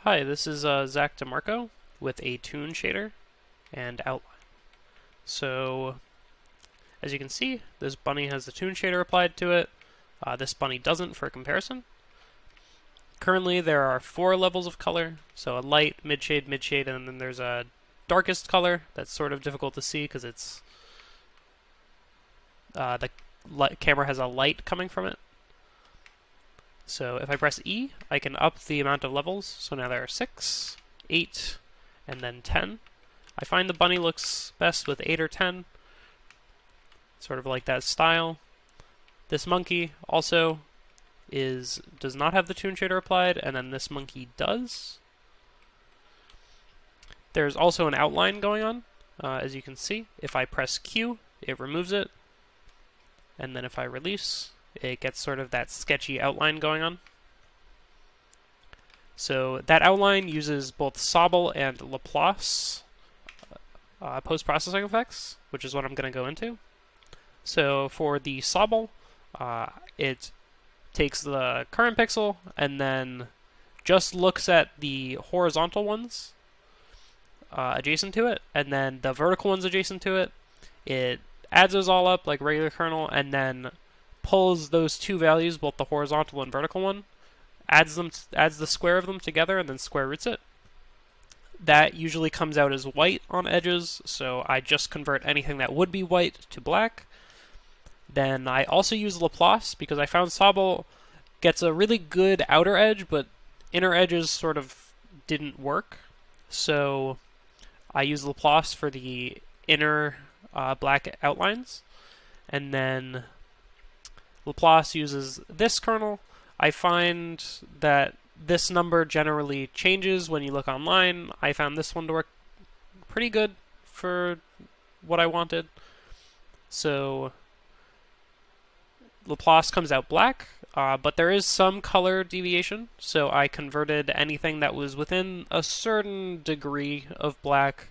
Hi, this is Zach DeMarco with a Toon Shader and outline. So, as you can see, this bunny has the Toon Shader applied to it. This bunny doesn't for comparison. Currently, there are 4 levels of color, so a light, mid-shade, mid-shade, and then there's a darkest color that's sort of difficult to see because it's the camera has a light coming from it. So if I press E, I can up the amount of levels. So now there are 6, 8, and then 10. I find the bunny looks best with 8 or 10, sort of like that style. This monkey also does not have the Toon Shader applied, and then this monkey does. There's also an outline going on, as you can see. If I press Q, it removes it, and then if I release, it gets sort of that sketchy outline going on. So that outline uses both Sobble and Laplace post-processing effects, which is what I'm going to go into. So for the Sobble, it takes the current pixel and then just looks at the horizontal ones adjacent to it, and then the vertical ones adjacent to it. It adds those all up like regular kernel, and then pulls those two values, both the horizontal and vertical one, adds the square of them together, and then square roots it. That usually comes out as white on edges, so I just convert anything that would be white to black. Then I also use Laplace because I found Sobble gets a really good outer edge, but inner edges sort of didn't work. So I use Laplace for the inner black outlines, and then Laplace uses this kernel. I find that this number generally changes when you look online. I found this one to work pretty good for what I wanted. So Laplace comes out black, but there is some color deviation. So I converted anything that was within a certain degree of black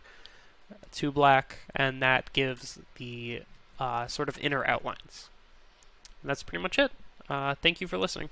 to black, and that gives the sort of inner outlines. And that's pretty much it. Thank you for listening.